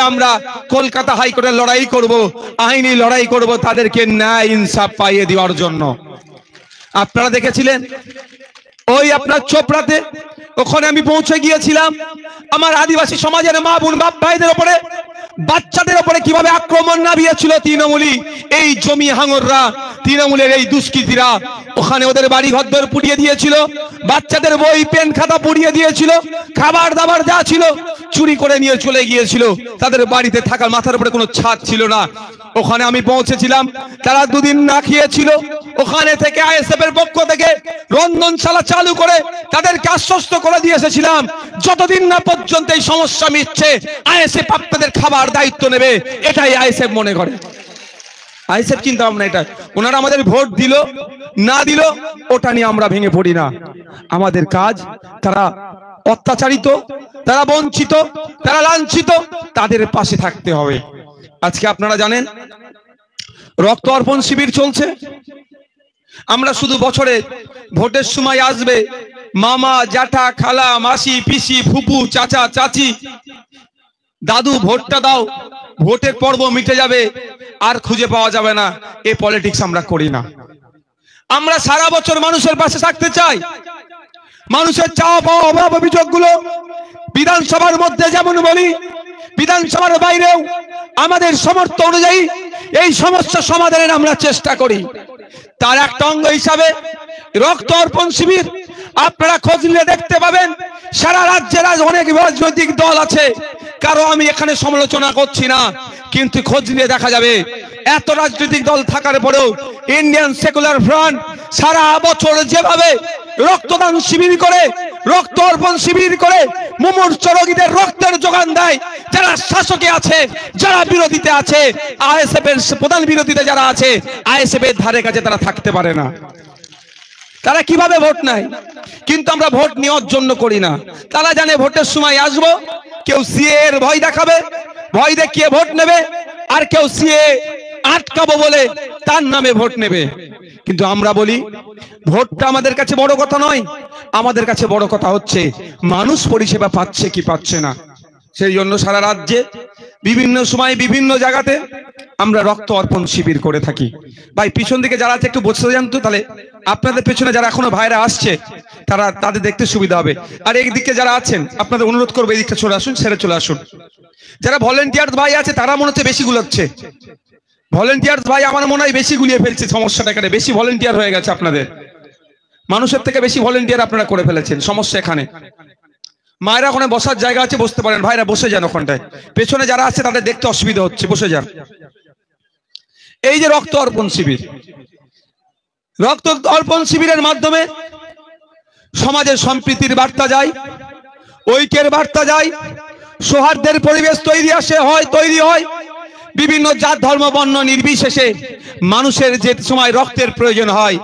আমরা কলকাতা হাইকোর্টে লড়াই করব, আইনি লড়াই করব তাদেরকে ন্যায় ইনসাফ পাইয়ে দেওয়ার জন্য। আপনারা দেখেছিলেন ওই আপনার চোপড়াতে, ওখানে আমি পৌঁছে গিয়েছিলাম। আমার আদিবাসী সমাজের মা বোন বাপ ভাইদের উপরে, বাচ্চাদের উপরে কিভাবে আক্রমণ নামিয়েছিল তৃণমূলী এই জমি হাঙররা, তৃণমূলের এই দুষ্কৃতীরা। ওখানে ওদের বাড়ি ঘর পুড়িয়ে দিয়েছিল, বাচ্চাদের বই পেন খাতা পুড়িয়ে দিয়েছিল, খাবার দাবার যা ছিল চুরি করে নিয়ে চলে গিয়েছিল। তাদের বাড়িতে থাকার মাথার উপরে কোনো ছাদ ছিল না। ওখানে আমি পৌঁছেছিলাম, তারা দুদিন না খেয়েছিল। ওখানে থেকে আইএসএফ এর পক্ষ থেকে রন্ধনশালা চালু করে তাদেরকে আশ্বস্ত করে দিয়ে এসেছিলাম, যতদিন না পর্যন্ত এই সমস্যা মিটছে আইএসএফ আপনাদের খাবার দায়িত্ব নেবে। এটাই আইএসএফ মনে করে। আইএসএফ চিন্তা ভাবনা এটা। ওনারা আমাদের ভোট দিল না দিল ওটা নিয়ে আমরা ভেঙে পড়ি না। আমাদের কাজ, তারা অত্যাচারিত, তারা বঞ্চিত, তারা লাঞ্ছিত, তাদের পাশে থাকতে হবে। আজকে আপনারা জানেন রক্ত অর্পণ শিবির চলছে। আমরা শুধু বছরে ভোটের সময় আসবে মামা জ্যাঠা খালা মাসি পিসি ফুপু চাচা চাচি দাদু ভোটটা দাও, ভোটের পর্ব মিটে যাবে আর খুঁজে পাওয়া যাবে না, এই পলিটিক্স আমরা করি না। আমরা সারা বছর মানুষের পাশে থাকতে চাই। মানুষের চাওয়া পাওয়া অভাব অভিযোগগুলো বিধানসভার মধ্যে যেমন বলি, বিধানসভার বাইরেও আমাদের সামর্থ্য অনুযায়ী এই সমস্যা সমাধানের আমরা চেষ্টা করি। তার একটা অঙ্গ হিসাবে রক্ত অর্পণ শিবির আপনারা খোঁজ নিলে দেখতে পাবেন সারা রাজ্যের অনেক রাজনৈতিক দল আছে। কারো আমি এখানে সমালোচনা করছি না, কিন্তু খোঁজ নিয়ে দেখা যাবে এত রাজনৈতিক দল থাকার পরেও ইন্ডিয়ান সেকুলার ফ্রন্ট সারা বছর যেভাবে রক্তদান শিবির করে, রক্ত অর্পণ শিবির করে মুমূর্ষ রোগীদের রক্তের যোগান দেয়, যারা শাসকে আছে, যারা বিরোধীতে আছে, আইএসএফ এর প্রধান বিরোধীতে যারা আছে, আইএসএফ এর ধারে কাছে তারা থাকতে পারে না। তারা কিভাবে ভোট নেয়, কিন্তু আমরা ভোট নেওয়ার জন্য করি না। তারা জানে ভোটের সময় আসবো, কেউ সিএ এর ভয় দেখাবে, ভয় দেখিয়ে ভোট নেবে, আর কেউ সিএ আটকাবো বলে তার নামে ভোট নেবে। কিন্তু আমরা বলি ভোটটা আমাদের কাছে বড় কথা নয়, আমাদের কাছে বড় কথা হচ্ছে মানুষ পরিষেবা পাচ্ছে কি পাচ্ছে না। সেই জন্য সারা রাজ্যে বিভিন্ন সময় বিভিন্ন জায়গাতে আমরা রক্ত অর্পণ শিবির করে থাকি। ভাই পিছন দিকে যারা আছে একটু বসে যান তো, তাহলে আপনাদের পেছনে যারা এখনো ভাইরা আসছে তারা তাদের দেখতে সুবিধা হবে। আর এই দিকে যারা আছেন আপনাদের অনুরোধ করবো এই দিকটা চলে আসুন, সেরে চলে আসুন। যারা ভলেন্টিয়ার ভাই আছে তারা মনে হচ্ছে বেশি গুলোচ্ছে। ভলেন্টিয়ার ভাই আমার মনে হয় বেশি গুলিয়ে ফেলছে সমস্যাটা এখানে, বেশি ভলেন্টিয়ার হয়ে গেছে আপনাদের, মানুষের থেকে বেশি ভলেন্টিয়ার আপনারা করে ফেলেছেন। সমস্যা এখানে মায়েরা ওখানে বসার জায়গা আছে, বসতে পারেন, ভাইরা বসে যান ওখানটায়। পেছনে যারা আছে তাদের দেখতে অসুবিধা হচ্ছে, বসে যান। এই যে রক্ত অর্পণ শিবির, রক্ত অর্পণ শিবিরের মাধ্যমে সমাজের সম্প্রীতির বার্তা যায়, ঐক্যের বার্তা যায়, সৌহার্দ্যের পরিবেশ তৈরি হয়। বিভিন্ন জাত ধর্ম বর্ণ নির্বিশেষে মানুষের যে সময় রক্তের প্রয়োজন হয়,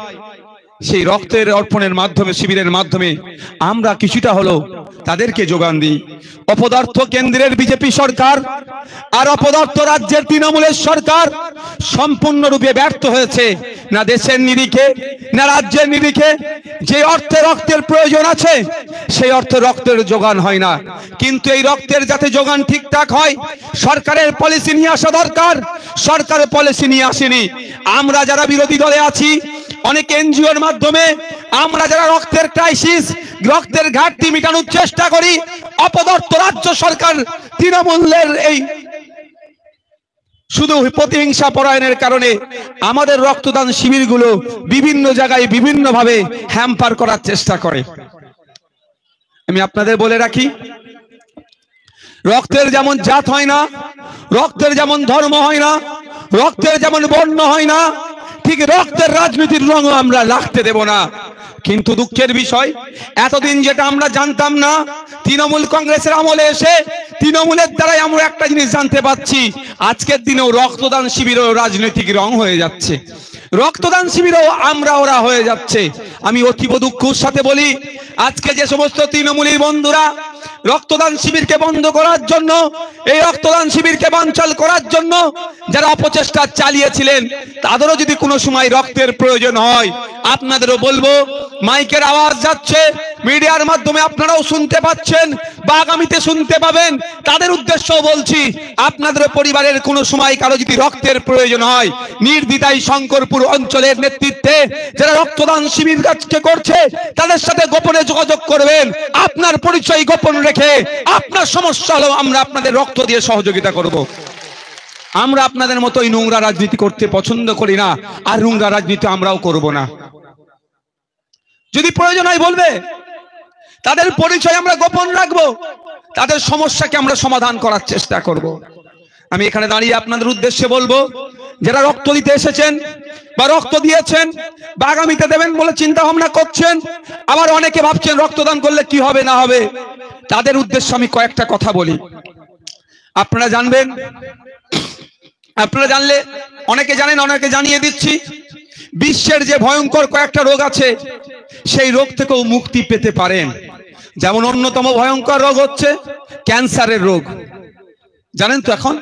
সেই রক্তের অর্পণের মাধ্যমে, শিবিরের মাধ্যমে আমরা কিছুটা হলো তাদেরকে যোগান দিই। অপদার্থ কেন্দ্রের বিজেপি সরকার আর অপদার্থ রাজ্যের তৃণমূলের সরকার সম্পূর্ণরূপে ব্যর্থ হয়েছে। না দেশের নিরিখে না রাজ্যের নিরিখে যে অর্থে রক্তের প্রয়োজন আছে সেই অর্থে রক্তের যোগান হয় না। কিন্তু এই রক্তের যাতে যোগান ঠিকঠাক হয় সরকারের পলিসি নিয়ে আসা দরকার। সরকারের পলিসি নিয়ে আসেনি। আমরা যারা বিরোধী দলে আছি, অনেক এনজিওর মাধ্যমে আমরা যারা রক্তের ক্রাইসিস, রক্তের ঘাটতি মেটানোর চেষ্টা করি, অপদার্থ রাজ্য সরকার তৃণমূলের এই শুধু প্রতিহিংসা পরায়ণের কারণে আমাদের রক্তদান শিবিরগুলো বিভিন্ন জায়গায় বিভিন্ন ভাবে হ্যাম্পার করার চেষ্টা করে। আমি আপনাদের বলে রাখি, রক্তের যেমন জাত হয় না, রক্তের যেমন ধর্ম হয় না, রক্তের যেমন বর্ণ হয় না, ঠিক রক্তের রাজনীতির রঙও আমরা রাখতে দেব না। কিন্তু দুঃখের বিষয়, এতদিন যেটা আমরা জানতাম না, তৃণমূল কংগ্রেসের আমলে এসে তৃণমূলের দ্বারাই আমরা একটা জিনিস জানতে পাচ্ছি, আজকের দিনেও রক্তদান শিবিরও রাজনৈতিক রং হয়ে যাচ্ছে, রক্তদান শিবিরও ওরা হয়ে যাচ্ছে। আমি অতীব দুঃখের সাথে বলি, আজকে যে সমস্ত তৃণমূলী বন্ধুরা রক্তদান শিবিরকে বন্ধ করার জন্য, এই রক্তদান শিবিরকে বানচাল করার জন্য যারা অপচেষ্টা চালিয়েছিলেন, তাদেরও যদি কোনো সময় রক্তের প্রয়োজন হয়, আপনাদেরও বলবো, মাইকের আওয়াজ যাচ্ছে, মিডিয়ার মাধ্যমে আপনারাও শুনতে পাচ্ছেন বা আগামীতে শুনতে পাবেন, তাদের উদ্দেশ্যও বলছি, আপনাদের পরিবারের কোনো সময় কারো যদি রক্তের প্রয়োজন হয়, নির্দ্বিধায় শঙ্করপুর অঞ্চলের নেতৃত্বে যারা রক্তদান শিবির কাজকে করছে তাদের সাথে গোপনে যোগাযোগ করবেন। আপনার পরিচয় গোপন রেখে আপনার সমস্যা হলেও আমরা আপনাদের রক্ত দিয়ে সহযোগিতা করব। আমরা আপনাদের মতোই নোংরা রাজনীতি করতে পছন্দ করি না, আর নোংরা রাজনীতি আমরাও করব না। যদি প্রয়োজন হয় বলবে, তাদের পরিচয় আমরা গোপন রাখবো, তাদের সমস্যাকে আমরা সমাধান করার চেষ্টা করব। আমি এখানে দাঁড়িয়ে আপনাদের উদ্দেশ্যে বলবো, যারা রক্ত দিতে এসেছেন বা রক্ত দিয়েছেন বা আগামীতে দেবেন বলে চিন্তা ভাবনা করছেন, আবার অনেকে ভাবছেন রক্তদান করলে কি হবে না হবে, তাদের উদ্দেশ্যে আমি কয়েকটা কথা বলি। আপনারা জানবেন, আপনারা জানলে অনেকে জানেন, অনেকে জানিয়ে দিচ্ছি, বিশ্বের যে ভয়ঙ্কর কয়েকটা রোগ আছে, সেই রোগ থেকেও মুক্তি পেতে পারেন। যেমন অন্যতম ভয়ঙ্কর রোগ হচ্ছে ক্যান্সারের রোগ। জানেন তো, এখন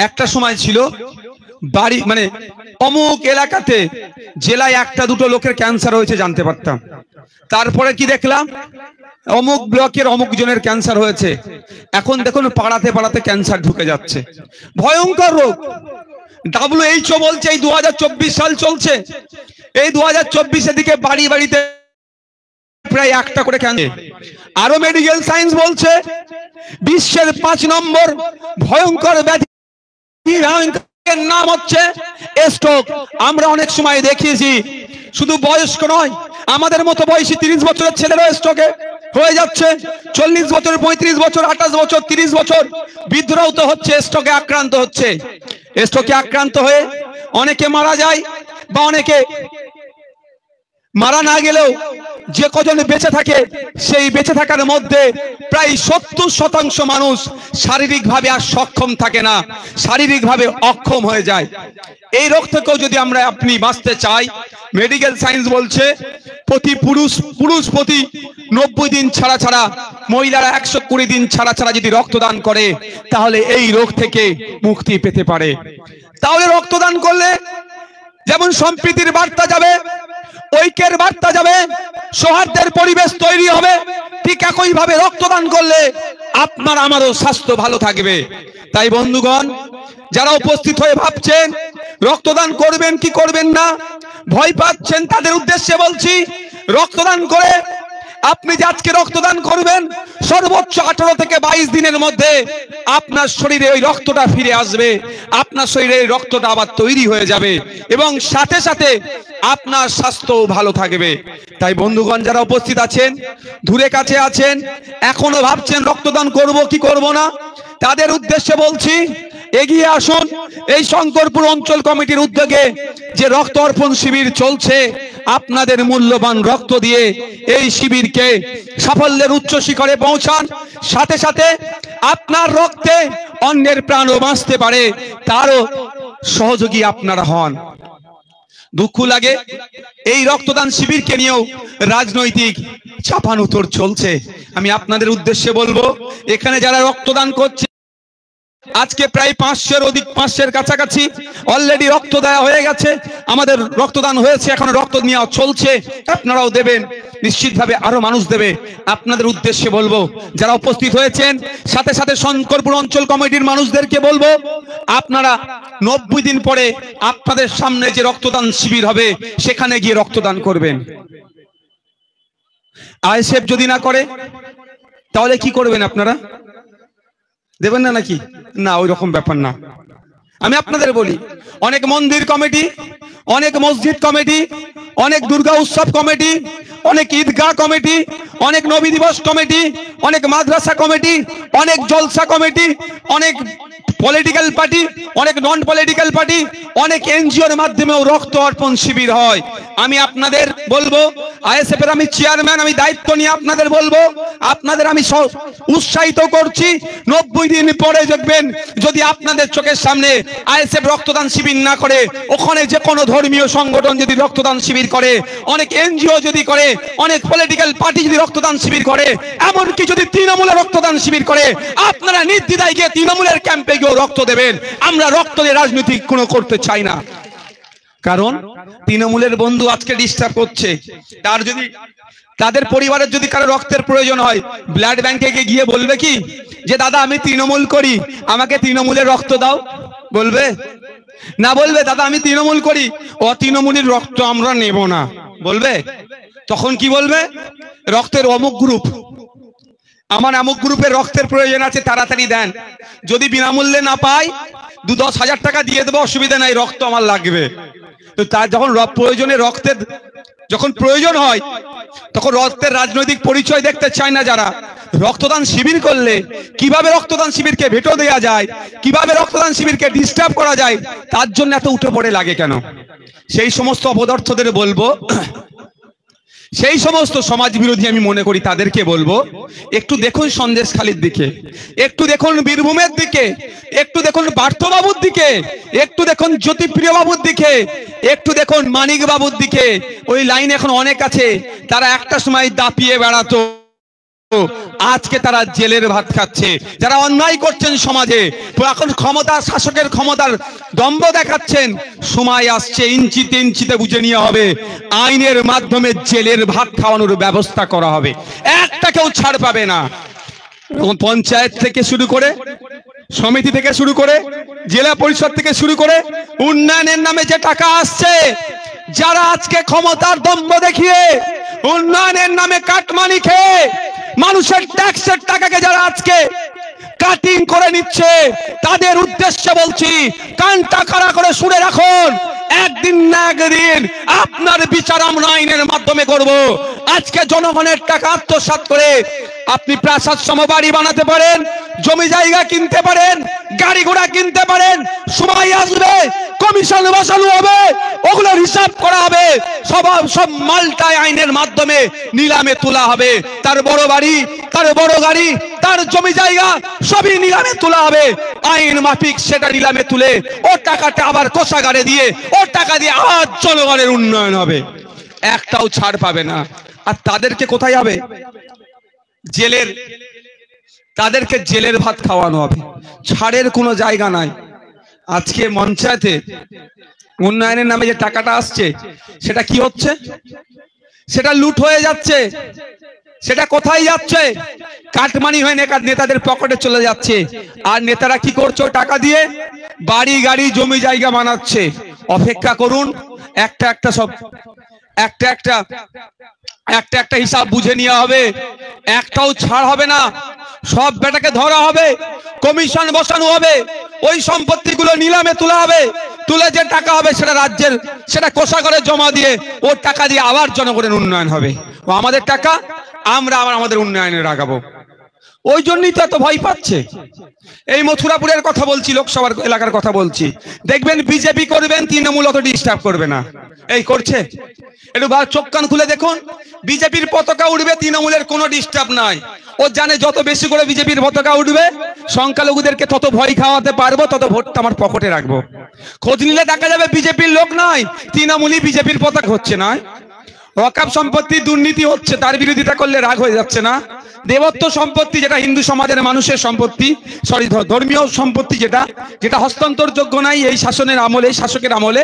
একটা সময় ছিল বাড়ি মানে অমুক এলাকাতে জেলায় একটা দুটো লোকের ক্যান্সার হয়েছে জানতে পারতাম, তারপরে কি দেখলাম অমুক ব্লকের অমুক জনের ক্যান্সার হয়েছে, এখন দেখুন পাড়াতে পাড়াতে ক্যান্সার ঢুকে যাচ্ছে। ভয়ঙ্কর রোগ। WHO বলছে এই 2024 সাল চলছে, এই 2024 দিকে বাড়ি বাড়িতে প্রায় একটা করে ক্যান্সার। আরো মেডিকেল সায়েন্স বলছে বিশ্বের 5 নম্বর ভয়ঙ্কর ব্যাধি নাম হচ্ছে স্ট্রোক। আমরা অনেক সময় দেখিয়েছি, শুধু বয়স্ক নয়, আমাদের মতো বয়সী 30 বছরের ছেলেরাও স্ট্রোকে হয়ে যাচ্ছে, 40 বছর, 35 বছর, 28 বছর, 30 বছর বৃদ্ধরাও তো হচ্ছে, স্ট্রোকে আক্রান্ত হচ্ছে। স্ট্রোকে আক্রান্ত হয়ে অনেকে মারা যায়, বা অনেকে মারা না গেলেও যে কজন বেঁচে থাকে, সেই বেঁচে থাকার মধ্যে প্রায় 70% মানুষ শারীরিকভাবে আর সক্ষম থাকে না, শারীরিকভাবে অক্ষম হয়ে যায়। এই রোগ থেকেও যদি আমরা আপনি বাঁচতে চাই, মেডিকেল সায়েন্স বলছে প্রতি পুরুষ প্রতি 90 দিন ছাড়া ছাড়া, মহিলারা 120 দিন ছাড়া ছাড়া যদি রক্তদান করে, তাহলে এই রোগ থেকে মুক্তি পেতে পারে। তাহলে রক্তদান করলে যেমন সম্প্রীতির বার্তা যাবে, ঐক্যের বার্তা যাবে, সৌহার্দ্যের পরিবেশ তৈরি হবে, ঠিক একইভাবে রক্তদান করলে আপনার আমারও স্বাস্থ্য ভালো থাকবে। তাই বন্ধুগণ, যারা উপস্থিত হয়ে ভাবছেন রক্তদান করবেন কি করবেন না, ভয় পাচ্ছেন, তাদের উদ্দেশ্যে বলছি, রক্তদান করে আপনি যে আজকে রক্তদান করবেন, সর্বোচ্চ 18 থেকে 22 দিনের মধ্যে আপনার শরীরে ওই রক্তটা ফিরে আসবে, আপনার শরীরে এই রক্তটা আবার তৈরি হয়ে যাবে, এবং সাথে সাথে আপনার স্বাস্থ্য ভালো থাকবে। তাই বন্ধুগণ, যারা উপস্থিত আছেন, দূরে কাছে আছেন, এখনো ভাবছেন রক্তদান করব কি করব না, তাদের উদ্দেশ্যে বলছি, এগিয়ে আসুন। এই শঙ্করপুর অঞ্চল কমিটির উদ্যোগে যে রক্ত অর্পণ শিবির চলছে, আপনাদের মূল্যবান রক্ত দিয়ে এই শিবিরকে সাফল্যের উচ্চ শিখরে পৌঁছান। সাথে সাথে আপনার রক্তে অন্যের প্রাণও বাঁচতে পারে, তারও সহযোগী আপনারা হন। দুঃখ লাগে, এই রক্তদান শিবিরকে নিয়েও রাজনৈতিক চাপানুতর চলছে। আমি আপনাদের উদ্দেশ্যে বলবো, এখানে যারা রক্তদান করছে, আজকে প্রায় 500-এর কাছাকাছি অলরেডি রক্ত দেওয়া হয়ে গেছে, আমাদের রক্তদান হয়েছে, এখন রক্ত নেওয়া চলছে, আপনারাও দেবেন, নিশ্চিতভাবে আরো মানুষ দেবে। আপনাদের উদ্দেশ্যে বলবো, যারা উপস্থিত হয়েছেন, সাথে সাথে শঙ্করপুর অঞ্চল কমিটির মানুষদেরকে বলবো, আপনারা 90 দিন পরে আপনাদের সামনে যে রক্তদান শিবির হবে, সেখানে গিয়ে রক্তদান করবেন। আইএসএফ যদি না করে, তাহলে কি করবেন আপনারা? দেবেন না নাকি? না, ওই রকম ব্যাপার না। আমি আপনাদের বলি, অনেক মন্দির কমিটি, অনেক মসজিদ কমিটি, অনেক দুর্গা উৎসব কমিটি, অনেক ঈদগাহ কমিটি, অনেক নবী দিবস কমিটি, অনেক মাদ্রাসা কমিটি, অনেক জলসা কমিটি, অনেক পলিটিক্যাল পার্টি, অনেক নন পলিটিক্যাল পার্টি, অনেক এনজিওর মাধ্যমেও রক্ত অর্পণ শিবির হয়। আমি আপনাদের বলবো, আইএসএফ এর আমি চেয়ারম্যান, আমি দায়িত্ব নিয়ে আপনাদের বলবো, আপনাদের আমি উৎসাহিত করছি, 90 দিন পরে দেখবেন যদি আপনাদের চোখের সামনে আইএসএফ রক্তদান শিবির না করে, ওখানে যে কোনো ধর্মীয় সংগঠন যদি রক্তদান শিবির করে, অনেক এনজিও যদি করে, অনেক পলিটিক্যাল পার্টি যদি রক্তদান শিবির করে, এমনকি যদি তৃণমূল রক্তদান শিবির করে, আপনারা নির্দ্বিধায় গিয়ে তৃণমূলের ক্যাম্পে গিয়ে রক্ত দেবেন। আমরা রক্ত দিয়ে রাজনীতি কোনো করতে চাই না, কারণ তৃণমূলের বন্ধু আজকে ডিস্টার্ব করছে। তার যদি তাদের পরিবারের যদি কারো রক্তের প্রয়োজন হয়, ব্লাড ব্যাংকে গিয়ে বলবে কি যে দাদা আমি তৃণমূল করি, আমাকে তৃণমূলের রক্ত দাও? বলবে না? বলবে দাদা আমি তৃণমূল করি, তৃণমূলের রক্ত আমরা নেব না, বলবে? তখন কি বলবে? রক্তের অমুক গ্রুপ, আমার অমুক গ্রুপের রক্তের প্রয়োজন আছে, তাড়াতাড়ি দেন। যদি বিনামূল্যে না পাই 10 হাজার টাকা দিয়ে দেবো, অসুবিধা নাই, রক্ত আমার লাগবে। তো তার যখন প্রয়োজনে রক্তের যখন প্রয়োজন হয়, তখন রক্তের রাজনৈতিক পরিচয় দেখতে চায় না যারা। রক্তদান শিবির করলে কিভাবে রক্তদান শিবিরকে ভেটো দেওয়া যায়, কিভাবে রক্তদান শিবিরকে ডিস্টার্ব করা যায়, তার জন্য এত উঠে পড়ে লাগে কেন? সেই সমস্ত অপদার্থদের বলবো, সেই সমস্ত সমাজ বিরোধী আমি মনে করি তাদেরকে বলবো, একটু দেখুন সন্দেশখালীর দিকে, একটু দেখুন বীরভূমের দিকে, একটু দেখুন পার্থবাবুর দিকে, একটু দেখুন জ্যোতিপ্রিয় বাবুর দিকে, একটু দেখুন মানিক বাবুর দিকে। ওই লাইন এখন অনেক আছে, তারা একটা সময় দাপিয়ে বেড়াতো, আজকে তারা জেলের ভাত খাচ্ছে। যারা অন্যায় করছেন সমাজে, এখন ক্ষমতা, শাসকের ক্ষমতার দম্ভ দেখাচ্ছেন, সময় আসছে ইঞ্চিতে ইঞ্চিতে বুঝে নিয়ে হবে, আইনের মাধ্যমে জেলের ভাত খাওয়ানোর ব্যবস্থা করা হবে, একটা কেউ ছাড় পাবে না। পঞ্চায়েত থেকে শুরু করে, সমিতি থেকে শুরু করে, জেলা পরিষদ থেকে শুরু করে, উন্নয়নের নামে যে টাকা আসছে, যারা আজকে ক্ষমতার দম্ভ দেখিয়ে উন্নয়নের নামে কাটমানি খেয়ে মানুষের ট্যাক্সের টাকাকে যারা আজকে কাটিং করে নিচ্ছে, তাদের উদ্দেশ্যে বলছি, কানটা খাড়া করে শুনে রাখুন, একদিন না একদিন আপনার বিচার আমরা আইনের মাধ্যমে করব। আজকে জনগণের টাকা আত্মসাৎ করে আপনি প্রাসাদ সম বাড়ি বানাতে পারেন, জমি জায়গা কিনতে পারেন, গাড়ি ঘোড়া কিনতে পারেন, সময় আসবে কমিশন বসানো হবে, ওগুলোর হিসাব করা হবে, সব মালটাই আইনের মাধ্যমে নিলামে তোলা হবে। তার বড় বাড়ি, তার বড় গাড়ি, তার জমি জায়গা সবই নিলামে তোলা হবে। আইন মাফিক সেটা নিলামে তুলে ও টাকাটা আবার কোষাগারে দিয়ে, ও টাকা দিয়ে আজ জনগণের উন্নয়ন হবে, একটাও ছাড় পাবে না। আর তাদেরকে কোথায় হবে? জেলের, তাদেরকে জেলের ভাত খাওয়ানো হবে, ছাড়ের কোনো জায়গা নাই। আজকে পঞ্চায়েতে উন্নয়নের নামে যে টাকাটা আসছে, সেটা কি হচ্ছে? সেটা লুট হয়ে যাচ্ছে। সেটা কোথায় যাচ্ছে? কাটমানি হয়ে নেতাদের পকেটে চলে যাচ্ছে। আর নেতারা কি করছে? টাকা দিয়ে বাড়ি গাড়ি জমি জায়গা বানাচ্ছে। অপেক্ষা করুন, একটা একটা হিসাব বুঝে নেওয়া হবে, একটাও ছাড় হবে না, সব বেটাকে ধরা হবে, কমিশন বসানো হবে, ওই সম্পত্তিগুলো নিলামে তোলা হবে, তুলে যে টাকা হবে সেটা রাজ্যের, সেটা কোষাগারে জমা দিয়ে ওর টাকা দিয়ে আবার জনগণের উন্নয়ন হবে। ও আমাদের টাকা, আমরা আবার আমাদের উন্নয়নে লাগাবো। ওই জন্যই তো এত ভয় পাচ্ছে। এই মথুরাপুরের কথা বলছি, লোকসভার এলাকার কথা বলছি, দেখবেন বিজেপি করবেন, তৃণমূল অত ডিস্টার্ব করবে না। এই করছে, একটু চোখ কান খুলে দেখুন, বিজেপির পতাকা উঠবে, তৃণমূলের কোনো ডিস্টার্ব নাই। ও জানে যত বেশি করে বিজেপির পতাকা উঠবে, সংখ্যালঘুদেরকে তত ভয় খাওয়াতে পারবো, তত ভোটটা আমার পকেটে রাখবো। খোঁজ নিলে দেখা যাবে বিজেপির লোক নাই, তৃণমূলই বিজেপির পতাকা হচ্ছে না। ওয়াকফ সম্পত্তি দুর্নীতি হচ্ছে, তার বিরোধিতা করলে রাগ হয়ে যাচ্ছে না। দেবত্ব সম্পত্তি, যেটা হিন্দু সমাজের মানুষের সম্পত্তি, ধর্মীয় সম্পত্তি, যেটা হস্তান্তরযোগ্য নাই এই শাসনের আমলে, এই শাসকের আমলে,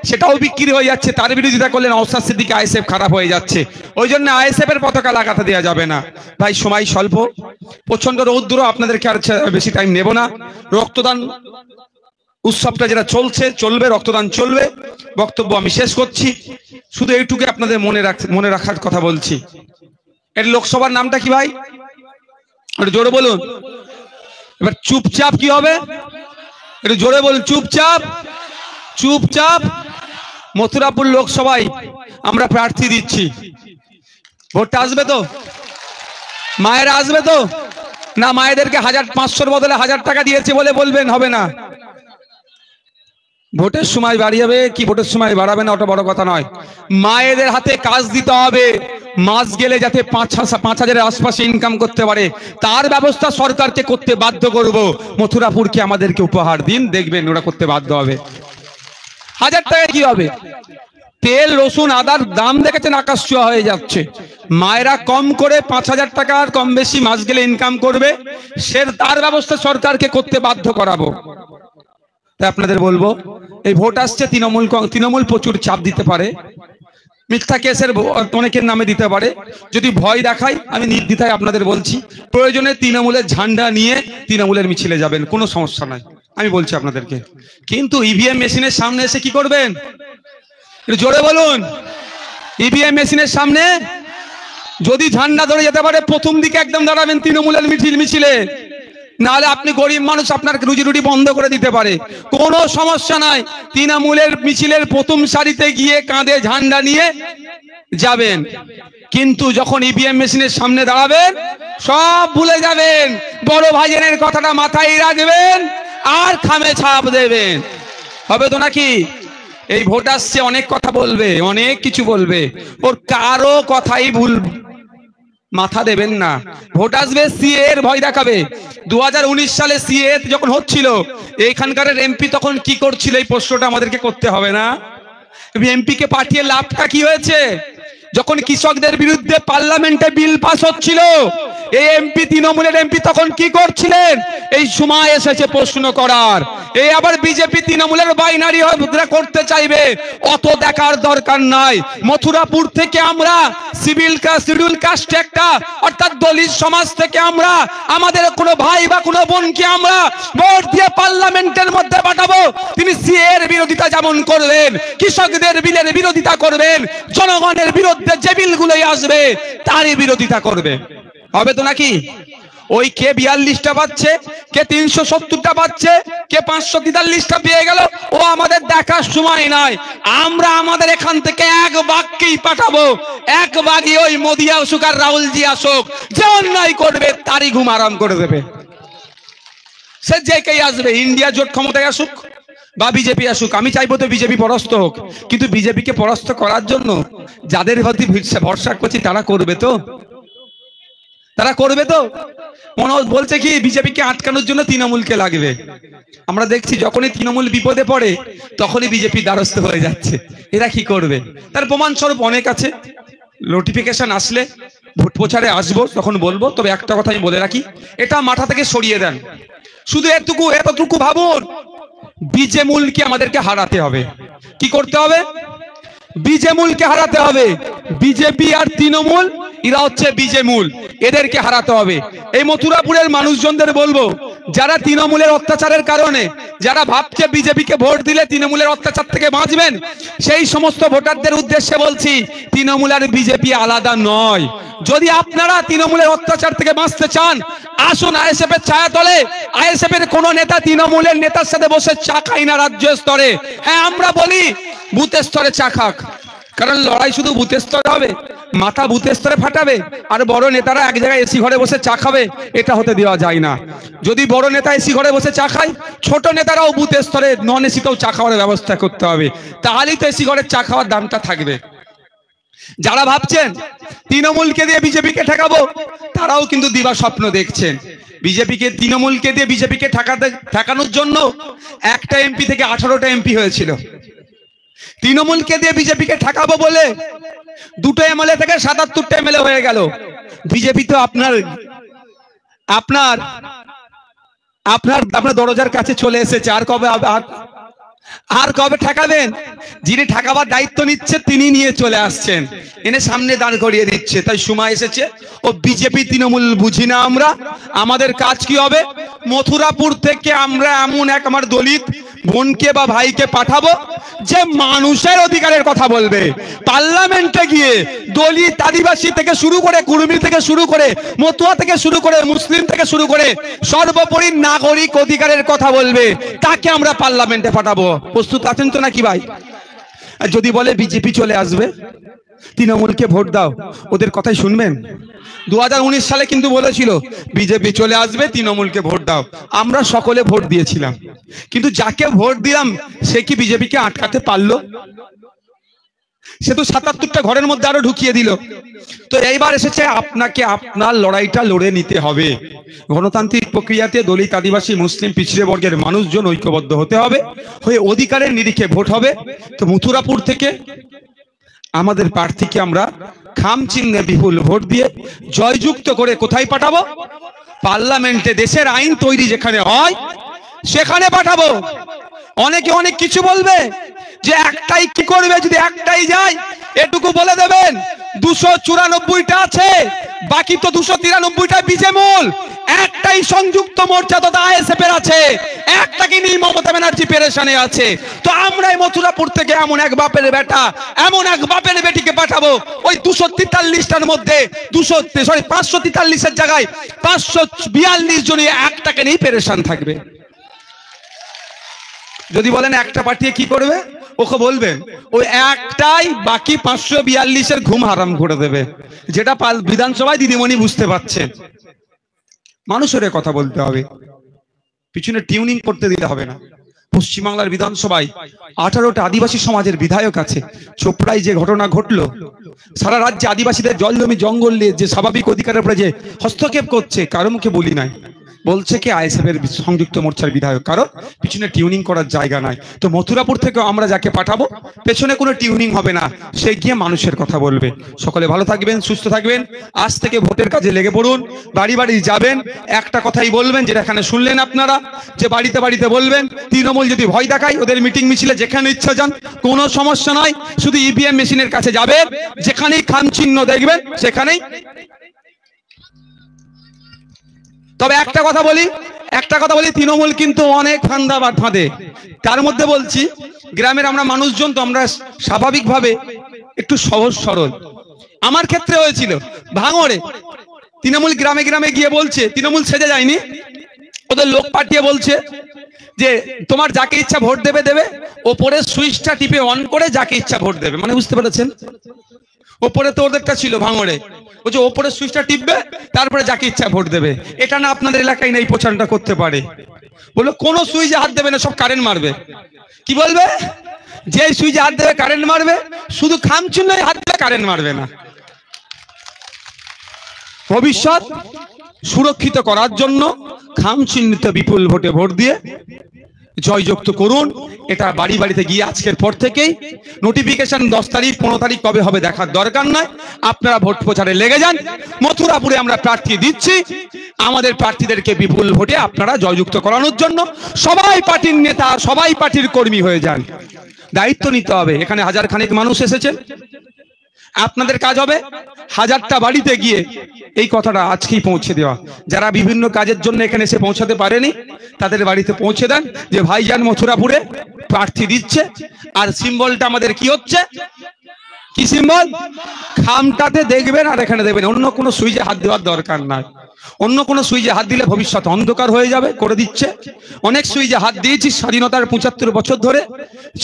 সেটাও বিক্রি হয়ে যাচ্ছে, তার বিরোধিতা করলে নওশাদ সিদ্দিকী আইএসএফ খারাপ হয়ে যাচ্ছে। ওই জন্য আইএসএফ এর পতাকা লাগাতে দেওয়া যাবে না। ভাই সময় স্বল্প, প্রচন্ড রৌদ্র, আপনাদেরকে আর বেশি টাইম নেব না। রক্তদান উৎসবটা যেটা চলবে, রক্তদান চলবে, বক্তব্য আমি শেষ করছি। শুধু এইটুকু আপনাদের মনে রাখার কথা বলছি। এর লোকসভার নামটা কি ভাই? একটু জোরে বলুন। এবার চুপচাপ কি হবে? একটু জোরে বলুন। চুপচাপ মথুরাপুর লোকসভায় আমরা প্রার্থী দিচ্ছি। ভোটটা আসবে তো? মায়েরা আসবে তো? না মায়েদেরকে 1500 বদলে 1000 টাকা দিয়েছে বলে বলবেন? হবে না। ভোটের সময় বাড়িয়ে কি ভোটের সময় বাড়াবে না ওটা বড় কথা নয়, মায়েদের হাতে কাজ দিতে হবে। মাস গেলে যাতে 5,000-এর আশপাশে ইনকাম করতে পারে তার ব্যবস্থা সরকারকে করতে বাধ্য করব। মথুরাপুরকে আমাদেরকে উপহার দিন, দেখবেন ওরা করতে বাধ্য হবে। 1000 টাকায় কি হবে? তেল রসুন আদার দাম দেখেছেন আকাশ ছোঁয়া হয়ে যাচ্ছে। মায়েরা কম করে 5,000 টাকার কম বেশি মাস গেলে ইনকাম করবে, সে তার ব্যবস্থা সরকারকে করতে বাধ্য করাবো। তাই আপনাদের বলবো, এই ভোট আসছে, তৃণমূল প্রচুর চাপ দিতে পারে, মিথ্যা কেসের অনেকের নামে দিতে পারে। যদি ভয় দেখায়, আমি নির্দ্বিধায় আপনাদের বলছি, প্রয়োজনে তৃণমূলের ঝান্ডা নিয়ে তৃণমূলের মিছিলে যাবেন, কোনো সমস্যা নাই, আমি বলছি আপনাদেরকে। কিন্তু ইভিএম মেশিনের সামনে এসে কি করবেন? জোরে বলুন। ইভিএম মেশিনের সামনে যদি ঝান্ডা ধরে যেতে পারে, প্রথম দিকে একদম দাঁড়াবেন তৃণমূলের মিছিলে, নাহলে আপনি গরিব মানুষ, আপনার রুজি রুটি বন্ধ করে দিতে পারে, কোনো সমস্যা নাই। তৃণমূলের মিছিলের প্রথম সারিতে গিয়ে কাঁধে ঝান্ডা নিয়ে যাবেন। কিন্তু যখন ইভিএম মেশিনের সামনে দাঁড়াবেন, সব ভুলে যাবেন, বড় ভাইজানের কথাটা মাথায় রাখবেন আর খামে ছাপ দেবেন। হবে তো নাকি? এই ভোট আসছে, অনেক কথা বলবে, অনেক কিছু বলবে, ওর কারো কথাই ভুল মাথা দেবেন না। ভোট আসবে, সিএ এর ভয় দেখাবে। 2019 সালে সিএ যখন হচ্ছিল, এইখানকার এমপি তখন কি করছিল, এই প্রশ্নটা আমাদেরকে করতে হবে না? এমপি কে পাঠিয়ে লাভটা কি হয়েছে? যখন কৃষকদের বিরুদ্ধে পার্লামেন্টে বিল পাস হচ্ছিল, এই এমপি, তৃণমূলের এমপি তখন কি করছিলেন? এই সময় এসেছে প্রশ্ন করার। এই আবার বিজেপি তৃণমূলের বাইনারি করতে চাইবে, অত দেখার দরকার নাই। মথুরাপুর থেকে আমরা শিডিউল কাস্ট একটা, অর্থাৎ দলিত সমাজ থেকে আমরা আমাদের কোনো ভাই বা কোনো বোনকে আমরা ভোট দিয়ে পার্লামেন্টের মধ্যে পাঠাবো। তিনি সিএ এর বিরোধিতা যেমন করবেন, কৃষকদের বিলের বিরোধিতা করবেন, জনগণের বিরোধিতা যে বিলগুলোই আসবে তারই বিরোধিতা করবে। হবে তো নাকি? ওই কে 42টা পাচ্ছে, কে 370টা পাচ্ছে, কে 543টা পেয়ে গেল, ও আমাদের দেখার সময় নাই। আমরা আমাদের এখান থেকে এক বাঘকেই পাঠাবো, এক বাঘই ওই মোদি আসুক আর রাহুলজি আসুক, যে অন্যায় করবে তারই ঘুম আরাম করে দেবে। সে যে কেই আসবে, ইন্ডিয়া জোট ক্ষমতায় আসুক বা বিজেপি আসুক, আমি চাইবো তো বিজেপি পরাস্ত হোক, কিন্তু বিজেপিকে পরাস্ত করার জন্য যাদের প্রতি ভরসা করছি তারা করবে তো? তারা করবে তো? মনোজ বলছে কি বিজেপিকে আটকানোর জন্য তৃণমূলকে লাগবে। আমরা দেখছি যখনই তৃণমূল বিপদে পড়ে তখনই বিজেপি দ্বারস্থ হয়ে যাচ্ছে। এরা কি করবে? তার প্রমাণস্বরূপ অনেক আছে। নোটিফিকেশন আসলে ভোট প্রচারে আসবো, তখন বলবো। তবে একটা কথা আমি বলে রাখি, এটা মাথা থেকে সরিয়ে দেন। শুধু এতটুকু ভাবুন, বিজেমূলকে আমাদেরকে হারাতে হবে। কি করতে হবে? বিজেমূলকে হারাতে হবে। বিজেপি আর তৃণমূল এরা হচ্ছে বিজেমূল, এদেরকে হারাতে হবে। এই মথুরাপুরের মানুষজনদের বলবো, যারা তৃণমূলের অত্যাচারের কারণে, যারা ভাবছে বিজেপিকে ভোট দিলে তৃণমূলের অত্যাচার থেকে বাঁচবেন, সেই সমস্ত ভোটারদের উদ্দেশ্যে বলছি, তৃণমূল আর বিজেপি আলাদা নয়। যদি আপনারা তৃণমূলের অত্যাচার থেকে বাঁচতে চান, আসুন আইএসএফ এর ছায়াতলে। আইএসএফ এর কোন নেতা তৃণমূলের নেতার সাথে বসে চা খায় না রাজ্য স্তরে। হ্যাঁ, আমরা বলি বুথ স্তরে চা খাক, কারণ লড়াই শুধু বুথ স্তরে হবে, মাথা বুথ স্তরে ফাটাবে আর বড় নেতারা এক জায়গায় এসি ঘরে বসে চা খাবে, এটা হতে দেওয়া যায় না। যদি বড় নেতা এসি ঘরে বসে চা খায়, ছোট নেতারাও বুথ স্তরে নন এসিতেও চা খাওয়ার ব্যবস্থা করতে হবে, তাহলেই তো এসি ঘরের চা খাওয়ার দামটা থাকবে। যারা ভাবছেন তৃণমূলকে দিয়ে বিজেপিকে ঠেকাবো, তারাও কিন্তু দিবা স্বপ্ন দেখছেন। তৃণমূলকে দিয়ে বিজেপিকে ঠেকানোর জন্য একটা এমপি থেকে 18টা এমপি হয়েছিল। তৃণমূলকে দিয়ে বিজেপিকে ঠেকাবো বলে 2টো এমএলএ থেকে 77টা এমএলএ হয়ে গেল। বিজেপি তো আপনার দরজার কাছে চলে এসেছে। আর কবে ঠেকাবেন? যিনি ঠেকাবার দায়িত্ব নিচ্ছে তিনি নিয়ে চলে আসছেন, এনে সামনে দাঁড় করিয়ে দিচ্ছে। তাই সময় এসেছে, ও বিজেপি তৃণমূল বুঝি না আমরা। আমাদের কাজ কি হবে? মথুরাপুর থেকে আমরা এমন এক আমার দলিত বোনকে বা ভাইকে পাঠাবো, যে মানুষের অধিকারের কথা বলবে। পার্লামেন্টে গিয়ে দলিত আদিবাসী থেকে শুরু করে, কুর্মী থেকে শুরু করে, মতুয়া থেকে শুরু করে, মুসলিম থেকে শুরু করে, সর্বোপরি নাগরিক অধিকারের কথা বলবে, তাকে আমরা পার্লামেন্টে পাঠাবো। প্রস্তুত আছেন তো নাকি ভাই? আর যদি বলে বিজেপি চলে আসবে, তৃণমূলকে ভোট দাও, ওদের কথাই শুনবেন? 2019 সালে কিন্তু বলেছিল বিজেপি চলে আসবে, তৃণমূলকে ভোট দাও। আমরা সকলে ভোট দিয়েছিলাম। কিন্তু যাকে ভোট দিলাম সে কি বিজেপিকে আটকাতে পারলো? সে তো ৭৭টা ঘরের মধ্যে আরো ঢুকিয়ে দিল। তো এইবার এসেছে আপনাকে আপনার লড়াইটা লড়ে নিতে হবে। গণতান্ত্রিক প্রক্রিয়াতে দলিত, আদিবাসী, মুসলিম, পিছিয়ে বর্গের মানুষজন ঐক্যবদ্ধ হতে হবে, হয়ে অধিকারের নিরিখে ভোট হবে। তো মথুরাপুর থেকে আমাদের প্রার্থীকে আমরা খাম চিহ্নে বিপুল ভোট দিয়ে জয়যুক্ত করে কোথায় পাঠাবো? পার্লামেন্টে। দেশের আইন তৈরি যেখানে হয় সেখানে পাঠাবো। অনেকে অনেক কিছু বলবে যে একটাই কি করবে, যদি একটাই যায় এটুকু বলে দেবেন 294টা আছে, বাকি তো 293টা বিজেমূল। একটাই সংযুক্ত মোর্চা তথা আইএসএফ এর আছে, একটাকে নিয়ে মমতা ব্যানার্জি পেরেশানে আছে। তো আমরাই মথুরাপুর থেকে এমন এক বাপের বেটা, এমন এক বাপের বেটিকে পাঠাবো ওই 243টার মধ্যে 543-এর জায়গায় 542 জনই একটাকে নিয়ে পেরেশান থাকবে। যদি বলেন একটা পাঠিয়ে কি করবে, ওকে বলবেন ওই একটাই বাকি 542-এর ঘুম হারাম করে দেবে। যেটা বিধানসভায় দিদিমণি বুঝতে পারছেন। মানুষের কথা বলতে হবে, পিছনে টিউনিং করতে দিতে হবে না। পশ্চিমবাংলার বিধানসভায় 18টা আদিবাসী সমাজের বিধায়ক আছে। চোপড়ায় যে ঘটনা ঘটলো, সারা রাজ্যে আদিবাসীদের জল জমি জঙ্গল নিয়ে যে স্বাভাবিক অধিকারের উপরে যে হস্তক্ষেপ করছে, কারো মুখে বলি নাই। বলছে কি আইএসএফ এর সংযুক্ত মোর্চার বিধায়ক, কারণ পিছনে টিউনিং করার জায়গা নাই। তো মথুরাপুর থেকে আমরা যাকে পাঠাবো পেছনে কোনো টিউনিং হবে না, সে গিয়ে মানুষের কথা বলবে। সকলে ভালো থাকবেন, সুস্থ থাকবেন। আজ থেকে ভোটের কাজে লেগে পড়ুন। বাড়ি বাড়ি যাবেন, একটা কথাই বলবেন যেটা এখানে শুনলেন আপনারা, যে বাড়িতে বাড়িতে বলবেন তৃণমূল যদি ভয় দেখায় ওদের মিটিং মিছিলে যেখানে ইচ্ছা যান, কোনো সমস্যা নাই। শুধু ইভিএম মেশিনের কাছে যাবেন, যেখানেই খাম চিহ্ন দেখবেন সেখানেই। তবে একটা কথা বলি, তৃণমূল কিন্তু অনেক ফান্দাবাদ ফাঁদে। তার মধ্যে বলছি, গ্রামের আমরা মানুষজন তো আমরা স্বাভাবিকভাবে একটু সহজ সরল। আমার ক্ষেত্রে হয়েছিল ভাঙড়ে, তৃণমূল গ্রামে গ্রামে গিয়ে বলছে, তৃণমূল সেজে যায়নি, ওদের লোক পাঠিয়ে বলছে যে তোমার যাকে ইচ্ছা ভোট দেবে দেবে, ওপরের সুইচটা টিপে অন করে যাকে ইচ্ছা ভোট দেবে। মানে বুঝতে পেরেছেন? ওপরে তো ওদেরটা ছিল ভাঙড়ে, বলছে ওপরে সুইচটা টিপবে তারপরে যাকে ইচ্ছা ভোট দেবে। এটা না আপনাদের এলাকায় নেই, প্রচারটা করতে পারে। বললো কোনো সুইচে হাত দেবে না, সব কারেন্ট মারবে। কি বলবে? যে সুইচে হাত দেবে কারেন্ট মারবে, শুধু খাম চিহ্নে হাত দেবে কারেন্ট মারবে না। ভবিষ্যৎ সুরক্ষিত করার জন্য খাম চিহ্নিত বিপুল ভোটে ভোট দিয়ে জয়যুক্ত করুন। এটা বাড়ি বাড়িতে গিয়ে আজকের পর থেকেই নোটিফিকেশন 10 তারিখ 15 তারিখ কবে হবে দেখার দরকার নাই, আপনারা ভোট প্রচারে লেগে যান। মথুরাপুরে আমরা প্রার্থী দিচ্ছি, আমাদের প্রার্থীদেরকে বিপুল ভোটে আপনারা জয়যুক্ত করানোর জন্য সবাই পার্টির নেতা, সবাই পার্টির কর্মী হয়ে যান। দায়িত্ব নিতে হবে। এখানে হাজার খানেক মানুষ এসেছেন, আপনাদের কাজ হবে 1000টা বাড়িতে গিয়ে এই কথাটা আজকেই পৌঁছে দেওয়া। যারা বিভিন্ন কাজের জন্য এখানে এসে পৌঁছাতে পারেনি তাদের বাড়িতে পৌঁছে দেন যে ভাইজান মথুরাপুরে প্রার্থী দিচ্ছে। আর সিম্বলটা আমাদের কি হচ্ছে, কি সিম্বল? খামটাতে দেখবেন আর এখানে দেখবেন, অন্য কোনো সুইচে হাত দেওয়ার দরকার নাই। অন্য কোনো সুইচে হাত দিলে ভবিষ্যৎ অন্ধকার হয়ে যাবে, করে দিচ্ছে। অনেক সুইচে হাত দিয়েছি স্বাধীনতার 75 বছর ধরে,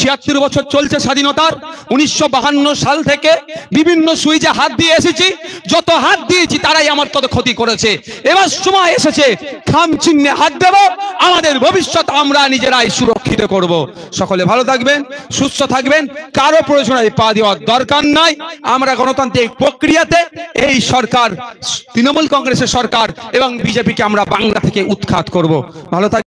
76 বছর চলছে স্বাধীনতার। 1952 সাল থেকে বিভিন্ন সুইচে হাত দিয়ে এসেছি, যত হাত দিয়েছি তারাই আমার তত ক্ষতি করেছে। এবার সময় এসেছে খাম চিহ্নে হাত দেব, আমাদের ভবিষ্যৎ আমরা নিজেরাই সুরক্ষিত করব। সকলে ভালো থাকবেন, সুস্থ থাকবেন, কারো প্রয়োজনে পা দেওয়ার দরকার নাই। আমরা গণতান্ত্রিক প্রক্রিয়াতে এই সরকার, তৃণমূল কংগ্রেসের সরকার এবং বিজেপিকে আমরা বাংলা থেকে উৎখাত করব। ভালো থাকবেন।